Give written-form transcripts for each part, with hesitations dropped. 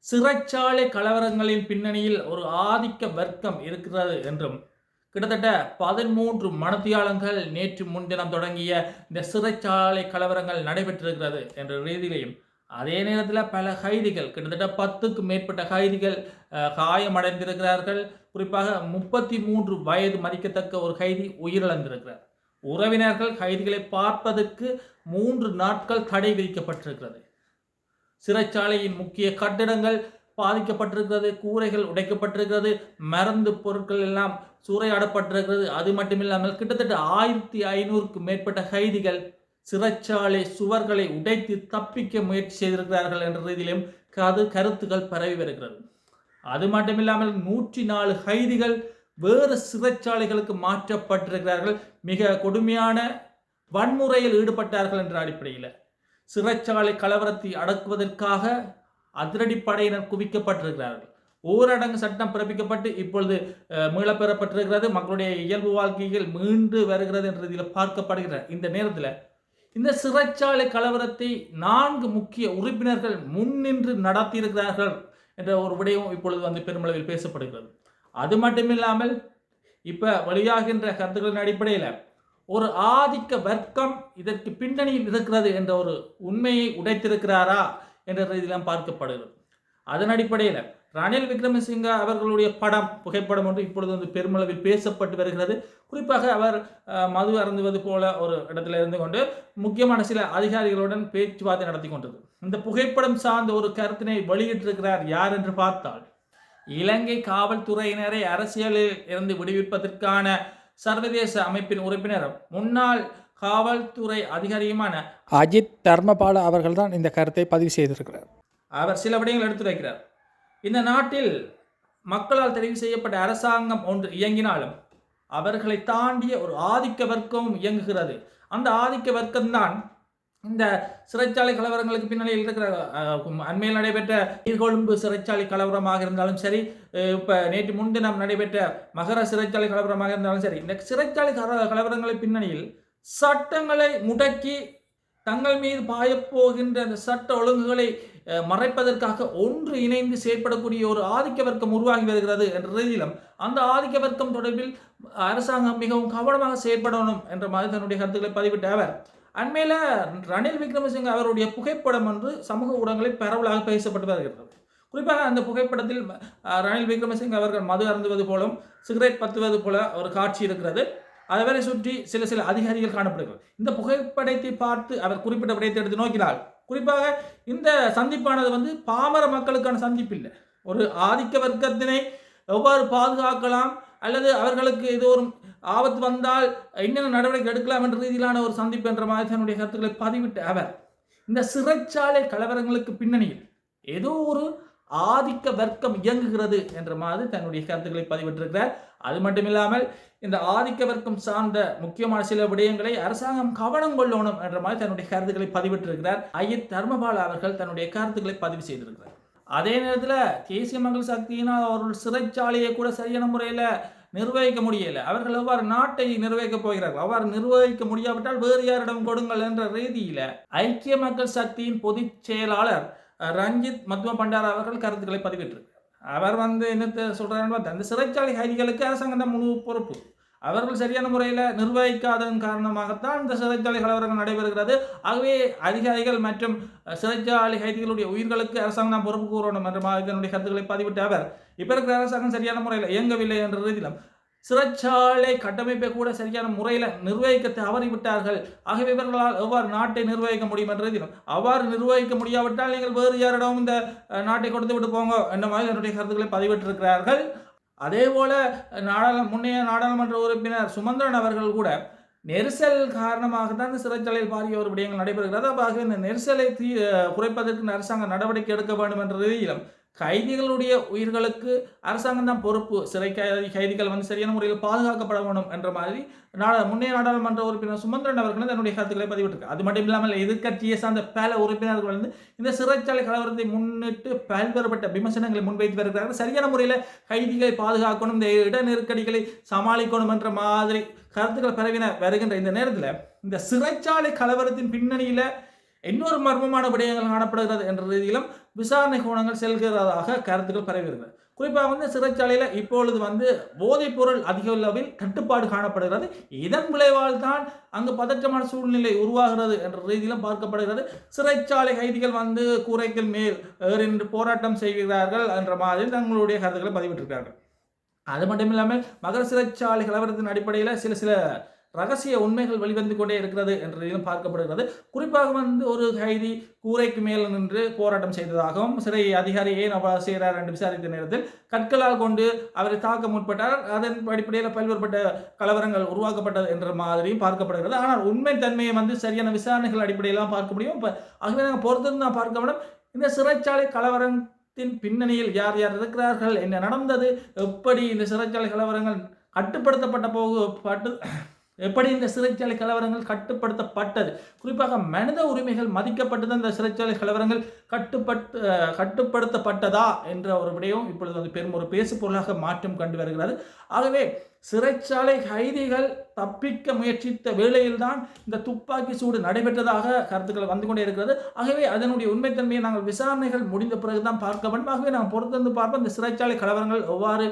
சிறைச்சாலை கலவரங்களின் பின்னணியில் ஒரு ஆதிக்க வர்க்கம் இருக்கிறது என்றும், கிட்டத்தட்ட 13 மணித்தியாலங்கள் நேற்று முன்தினம் தொடங்கிய இந்த சிறைச்சாலை கலவரங்கள் நடைபெற்றிருக்கிறது என்ற ரீதியிலையும், அதே நேரத்தில் பல கைதிகள் கிட்டத்தட்ட 10க்கும் மேற்பட்ட கைதிகள் காயமடைந்திருக்கிறார்கள். குறிப்பாக 33 வயது மதிக்கத்தக்க ஒரு கைதி உயிரிழந்திருக்கிறார். உறவினர்கள் கைதிகளை பார்ப்பதற்கு 3 நாட்கள் தடை விதிக்கப்பட்டிருக்கிறது. சிறைச்சாலையின் முக்கிய கட்டிடங்கள் பாதிக்கப்பட்டிருக்கிறது, கூரைகள் உடைக்கப்பட்டிருக்கிறது, மருந்து பொருட்கள் எல்லாம் சூறையாடப்பட்டிருக்கிறது. அது மட்டுமில்லாமல் கிட்டத்தட்ட 1500க்கும் மேற்பட்ட கைதிகள் சிறைச்சாலை சுவர்களை உடைத்து தப்பிக்க முயற்சி செய்திருக்கிறார்கள் என்ற ரீதியிலும் கருத்துக்கள் பரவி வருகிறது. அது மட்டுமில்லாமல் 104 கைதிகள் வேறு சிறைச்சாலைகளுக்கு மாற்றப்பட்டிருக்கிறார்கள். மிக கொடுமையான வன்முறையில் ஈடுபட்டார்கள் என்ற அடிப்படையில் சிறைச்சாலை கலவரத்தை அடக்குவதற்காக அதிரடிப்படையினர் குவிக்கப்பட்டிருக்கிறார்கள். ஊரடங்கு சட்டம் பிறப்பிக்கப்பட்டு இப்பொழுது மீளப்பெறப்பட்டிருக்கிறது. மக்களுடைய இயல்பு வாழ்க்கைகள் மீண்டு வருகிறது என்ற ரீதியில் பார்க்கப்படுகிற இந்த நேரத்தில் இந்த சிறைச்சாலை கலவரத்தை 4 முக்கிய உறுப்பினர்கள் முன்னின்று நடத்தியிருக்கிறார்கள் என்ற ஒரு விடயம் இப்பொழுது பெருமளவில் பேசப்படுகிறது. அது மட்டுமில்லாமல் இப்போ வெளியாகின்ற கருத்துக்களின் அடிப்படையில் ஒரு ஆதிக்க வர்க்கம் இதற்கு பின்னணியில் இருக்கிறது என்ற ஒரு உண்மையை உடைத்திருக்கிறாரா என்ற ரீதியிலும் பார்க்கப்படுகிறது. அதன் அடிப்படையில் ரணில் விக்ரமசிங்க அவர்களுடைய புகைப்படம் ஒன்று இப்பொழுது பெருமளவில் பேசப்பட்டு வருகிறது. குறிப்பாக அவர் மது அருந்துவது போல ஒரு இடத்துல இருந்து கொண்டு முக்கியமான சில அதிகாரிகளுடன் பேச்சுவார்த்தை நடத்தி கொண்டது. இந்த புகைப்படம் சார்ந்த ஒரு கருத்தினை வெளியிட்டிருக்கிறார் யார் என்று பார்த்தால், இலங்கை காவல்துறையினரை அரசியலில் இருந்து விடுவிப்பதற்கான சர்வதேச அமைப்பின் உறுப்பினரும் முன்னாள் காவல்துறை அதிகாரியுமான அஜித் தர்மபால அவர்கள் தான் இந்த கருத்தை பதிவு செய்திருக்கிறார். அவர் சில விடயங்கள் எடுத்துரைக்கிறார். இந்த நாட்டில் மக்களால் தெரிவு செய்யப்பட்ட அரசாங்கம் ஒன்று இயங்கினாலும் அவர்களை தாண்டிய ஒரு ஆதிக்க வர்க்கமும் இயங்குகிறது. அந்த ஆதிக்க வர்க்கம்தான் இந்த சிறைச்சாலை கலவரங்களுக்கு பின்னாளில் இருக்கிற அண்மையில் நடைபெற்ற நீர்கொழும்பு சிறைச்சாலை கலவரமாக இருந்தாலும் சரி, இப்போ நேற்று முன்தினம் நடைபெற்ற மகர சிறைச்சாலை கலவரமாக இருந்தாலும் சரி, இந்த சிறைச்சாலை கலவரங்களின் பின்னணியில் சட்டங்களை முடக்கி தங்கள் மீது பாயப்போகின்ற அந்த சட்ட ஒழுங்குகளை மறைப்பதற்காக ஒன்று இணைந்து செயற்படக்கூடிய ஒரு ஆதிக்க வர்க்கம் உருவாகி வருகிறது என்ற ரீதியிலும் அந்த ஆதிக்க வர்க்கம் தொடர்பில் அரசாங்கம் மிகவும் கவனமாக செயற்படணும் என்ற மாதிரி தன்னுடைய கருத்துக்களை பதிவிட்ட அவர் அண்மையில் ரணில் விக்ரமசிங்க அவருடைய புகைப்படம் என்று சமூக ஊடகங்களில் பரவலாக பேசப்பட்டு வருகிறது. குறிப்பாக அந்த புகைப்படத்தில் ரணில் விக்ரமசிங்க அவர்கள் மது அருந்துவது போலும் சிகரெட் பத்துவது போல ஒரு காட்சி இருக்கிறது. அதை சுற்றி சில அதிகாரிகள் காணப்படுகிறது. இந்த புகைப்படத்தை பார்த்து அவர் குறிப்பிட்ட விடயத்தை எடுத்து நோக்கினால், குறிப்பாக இந்த சந்திப்பானது பாமர மக்களுக்கான சந்திப்பு இல்லை. ஒரு ஆதிக்க வர்க்கத்தினை எவ்வாறு பாதுகாக்கலாம் அல்லது அவர்களுக்கு ஏதோ ஒரு ஆபத்து வந்தால் என்னென்ன நடவடிக்கை எடுக்கலாம் என்ற ரீதியிலான ஒரு சந்திப்பு என்ற மாதிரி தன்னுடைய கருத்துக்களை பதிவிட்டு அவர் இந்த சிறைச்சாலை கலவரங்களுக்கு பின்னணியில் ஏதோ ஒரு ஆதிக்க வர்க்கம் இயங்குகிறது என்ற மாதிரி தன்னுடைய கருத்துக்களை பதிவிட்டிருக்கிறார். அது மட்டுமில்லாமல் இந்த ஆதிக்க வர்க்கம் சார்ந்த முக்கியமான சில விடயங்களை அரசாங்கம் கவனம் கொள்ளணும் என்ற மாதிரி தன்னுடைய கருத்துக்களை பதிவிட்டிருக்கிறார். அஜித் தர்மபால அவர்கள் தன்னுடைய கருத்துக்களை பதிவு செய்திருக்கிறார். அதே நேரத்தில் தேசிய மக்கள் சக்தியினால் அவர்கள் சிறைச்சாலையை கூட சரியான முறையில் நிர்வகிக்க முடியலை. அவர்கள் எவ்வாறு நாட்டை நிர்வகிக்க போகிறார்கள், அவ்வாறு நிர்வகிக்க முடியாவிட்டால் வேறு யாரிடம் கொடுங்கள் என்ற ரீதியில் ஐக்கிய மக்கள் சக்தியின் பொதுச் செயலாளர் ரஞ்சித் மத்துவ பண்டார அவர்கள் கருத்துக்களை பதிவிட்டிருக்கிறார். அவர் என்ன சொல்றாருன்னு, அந்த சிறைச்சாலை கைதிகளுக்கு அரசாங்கம் தான் முழு பொறுப்பு. அவர்கள் சரியான முறையில் நிர்வகிக்காததன் காரணமாகத்தான் இந்த சிறைச்சாலை கலவரங்கள் நடைபெறுகிறது. ஆகவே அதிகாரிகள் மற்றும் சிறைச்சாலை கைதிகளுடைய உயிர்களுக்கு அரசாங்கம் தான் பொறுப்பு கூறணும் என்ற மாதிரி தன்னுடைய கருத்துக்களை பதிவிட்ட அவர், இப்போ இருக்கிற அரசாங்கம் சரியான முறையில் இயங்கவில்லை என்ற ரீதியிலும் சிறைச்சாலை கட்டமைப்பை கூட சரியான முறையில் நிர்வகிக்க தவறிவிட்டார்கள். ஆகவே இவர்களால் எவ்வாறு நாட்டை நிர்வகிக்க முடியும் என்ற ரீதியிலும் அவ்வாறு நிர்வகிக்க முடியாவிட்டால் நீங்கள் வேறு யாரிடம் இந்த நாட்டை கொடுத்து விட்டு போங்க என்ற மாதிரி தன்னுடைய கருத்துக்களை பதிவிட்டிருக்கிறார்கள். அதே போல முன்னைய நாடாளுமன்ற உறுப்பினர் சுமந்திரன் அவர்கள் கூட நெரிசல் காரணமாக தான் இந்த சிறைச்சாலையில் பாரிய ஒரு விடயங்கள் நடைபெறுகிறது. ஆகவே இந்த நெரிசலை குறைப்பதற்கு அரசாங்கம் நடவடிக்கை எடுக்க வேண்டும் என்ற ரீதியிலும் கைதிகளுடைய உயிர்களுக்கு அரசாங்கம் தான் பொறுப்பு, சிறை கைதிகள் சரியான முறையில் பாதுகாக்கப்பட வேண்டும் என்ற மாதிரி முன்னைய நாடாளுமன்ற உறுப்பினர் சுமந்திரன் அவர்கள் தன்னுடைய கருத்துக்களை பதிவிட்டிருக்கார். அது மட்டும் இல்லாமல் எதிர்கட்சியை சார்ந்த பல உறுப்பினர்கள் இந்த சிறைச்சாலை கலவரத்தை முன்னிட்டு பல்வேறுபட்ட விமர்சனங்களை முன்வைத்து வருகிறார்கள். சரியான முறையில் கைதிகளை பாதுகாக்கணும், இந்த இட நெருக்கடிகளை சமாளிக்கணும் என்ற மாதிரி கருத்துக்கள் பரவின வருகின்ற இந்த நேரத்தில் இந்த சிறைச்சாலை கலவரத்தின் பின்னணியில் இன்னொரு மர்மமான விடயங்கள் காணப்படுகிறது என்ற ரீதியிலும் விசாரணை கோணங்கள் செல்கிறதாக கருத்துக்கள் பரவுகிறது. குறிப்பாக சிறைச்சாலையில் இப்பொழுது போதைப் பொருள் அதிக அளவில் கட்டுப்பாடு காணப்படுகிறது. இதன் விளைவால் தான் அங்கு பதற்றமான சூழ்நிலை உருவாகிறது என்ற ரீதியிலும் பார்க்கப்படுகிறது. சிறைச்சாலை கைதிகள் கூரைகள் மேல் ஏறின்று போராட்டம் செய்கிறார்கள் என்ற மாதிரி தங்களுடைய கருத்துக்களை பதிவிட்டிருக்கிறார்கள். அது மட்டும் இல்லாமல் மகர சிறைச்சாலை கலவரத்தின் அடிப்படையில் சில ரகசிய உண்மைகள் வெளிவந்து கொண்டே இருக்கிறது என்றதிலும் பார்க்கப்படுகிறது. குறிப்பாக ஒரு கைதி கூரைக்கு மேல் நின்று போராட்டம் செய்ததாகவும் சிறை அதிகாரி ஏன் அவ்வாறு செய்கிறார் என்று விசாரித்த நேரத்தில் கற்களால் கொண்டு அவரை தாக்க முற்பட்டார். அதன் அடிப்படையில் பல்வேறுபட்ட கலவரங்கள் உருவாக்கப்பட்டது என்ற மாதிரியும் பார்க்கப்படுகிறது. ஆனால் உண்மை தன்மையை சரியான விசாரணைகள் அடிப்படையிலாம் பார்க்க முடியும். ஆகவே நாங்கள் பொறுத்திருந்து தான் பார்க்க வேண்டும். இந்த சிறைச்சாலை கலவரம் பின்னணியில் யார் யார் இருக்கிறார்கள், என்ன நடந்தது, எப்படி இந்த சிறைச்சாலை கலவரங்கள் எப்படி இந்த சிறைச்சாலை கலவரங்கள் கட்டுப்படுத்தப்பட்டது, குறிப்பாக மனித உரிமைகள் மதிக்கப்பட்டது, அந்த சிறைச்சாலை கலவரங்கள் கட்டுப்படுத்தப்பட்டதா என்ற ஒரு விடயம் இப்பொழுது பெரும் ஒரு பேசு பொருளாக மாற்றம் கண்டு வருகிறது. ஆகவே சிறைச்சாலை கைதிகள் தப்பிக்க முயற்சித்த வேளையில்தான் இந்த துப்பாக்கி சூடு நடைபெற்றதாக கருத்துக்கள் வந்து கொண்டே இருக்கிறது. ஆகவே அதனுடைய உண்மைத்தன்மையை நாங்கள் விசாரணைகள் முடிந்த பிறகுதான் பார்க்க வேண்டும். ஆகவே நாங்கள் பொறுத்திருந்து பார்ப்போம் இந்த சிறைச்சாலை கலவரங்கள் எவ்வாறு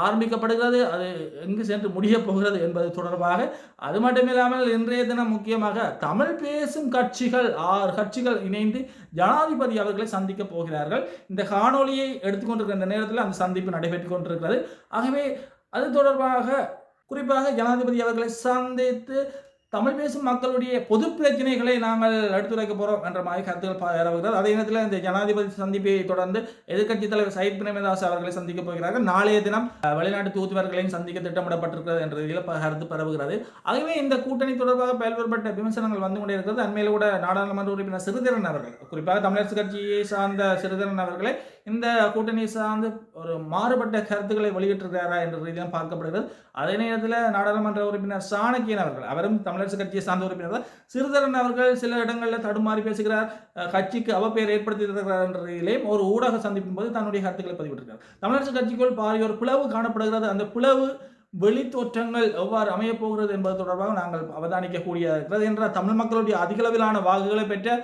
ஆரம்பிக்கப்படுகிறது, அது எங்கு சென்று முடிய போகிறது என்பது தொடர்பாக. அது மட்டுமில்லாமல் இன்றைய தினம் முக்கியமாக தமிழ் பேசும் கட்சிகள் 6 கட்சிகள் இணைந்து ஜனாதிபதி அவர்களை சந்திக்க போகிறார்கள். இந்த காணொலியை எடுத்துக்கொண்டிருக்கிற இந்த நேரத்தில் அந்த சந்திப்பு நடைபெற்றுக் கொண்டிருக்கிறது. ஆகவே அது தொடர்பாக குறிப்பாக ஜனாதிபதி அவர்களை சந்தித்து தமிழ் பேசும் மக்களுடைய பொது பிரச்சனைகளை நாங்கள் எடுத்துரைக்க போகிறோம் என்ற மாதிரி கருத்துக்கள் பரவுகிறது. அதே நேரத்தில் இந்த ஜனாதிபதி சந்திப்பை தொடர்ந்து எதிர்க்கட்சித் தலைவர் சயித் பிரேமதாஸ் அவர்களை சந்திக்க போகிறார்கள். நாளைய தினம் வெளிநாட்டு தூதுவர்களையும் சந்திக்க திட்டமிடப்பட்டிருக்கிறது என்ற இதில் கருத்து பரவுகிறது. ஆகவே இந்த கூட்டணி தொடர்பாக பல்வேறுபட்ட விமர்சனங்கள் வந்து கொண்டே இருக்கிறது. அண்மையில் கூட நாடாளுமன்ற உறுப்பினர் சிறிதரன் அவர்கள், குறிப்பாக தமிழரசு கட்சியை சார்ந்த சிறிதரன் அவர்களை இந்த கூட்டணியை சார்ந்து ஒரு மாறுபட்ட கருத்துக்களை வெளியிட்டிருக்கிறாரா என்ற ரீதியாக பார்க்கப்படுகிறது. அதே நேரத்தில் நாடாளுமன்ற உறுப்பினர் சாணக்கியன் அவர்கள், அவரும் தமிழரசு கட்சியை சார்ந்த உறுப்பினர், சிறிதரன் அவர்கள் சில இடங்களில் தடுமாறி பேசுகிறார், கட்சிக்கு அவப்பெயர் ஏற்படுத்தி இருக்கிறார் என்ற ரீதியிலேயும் ஒரு ஊடக சந்திப்பின் போது தன்னுடைய கருத்துக்களை பதிவிட்டிருக்கிறார். தமிழரசு கட்சிக்குள் பாரிய ஒரு பிளவு காணப்படுகிறது. அந்த பிளவு வெளித்தோற்றங்கள் எவ்வாறு அமையப் போகிறது என்பது தொடர்பாக நாங்கள் அவதானிக்கக்கூடிய இருக்கிறது. என்ற தமிழ் மக்களுடைய அதிகளவிலான வாக்குகளை பெற்ற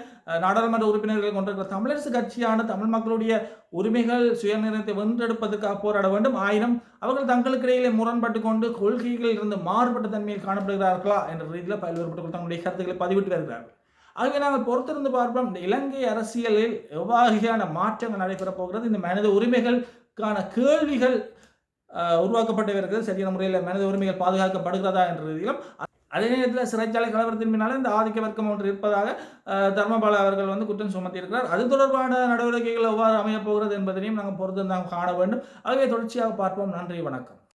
நாடாளுமன்ற உறுப்பினர்கள் கொண்டிருக்கிற தமிழரசு கட்சியான தமிழ் மக்களுடைய உரிமைகள் சுயநிர்ணயத்தை வென்றெடுப்பதற்காக போராட வேண்டும். ஆயினும் அவர்கள் தங்களுக்கு இடையிலே முரண்பட்டு கொண்டு கொள்கைகளில் இருந்து மாறுபட்ட தன்மையில் காணப்படுகிறார்களா என்ற ரீதியில் பல்வேறுபட்ட தங்களுடைய கருத்துக்களை பதிவிட்டு வருகிறார்கள். ஆகவே நாங்கள் பொறுத்திருந்து பார்ப்போம் இந்த இலங்கை அரசியலில் எவ்வகையான மாற்றங்கள் நடைபெறப் போகிறது, இந்த மனித உரிமைகளுக்கான கேள்விகள் உருவாக்கப்பட்டு இருக்கிறது, சரியான முறையில் மனித உரிமைகள் பாதுகாக்கப்படுகிறதா என்ற ரீதியிலும், அதே நேரத்தில் சிறைச்சாலை கலவரத்தின் பின்னால் இந்த ஆதிக்க வர்க்கம் ஒன்று இருப்பதாக தர்மபால அவர்கள் குற்றம் சுமத்தி இருக்கிறார். அது தொடர்பான நடவடிக்கைகள் எவ்வாறு அமையப் போகிறது என்பதனையும் நாங்கள் பொறுத்து காண வேண்டும். ஆகவே தொடர்ச்சியாக பார்ப்போம். நன்றி, வணக்கம்.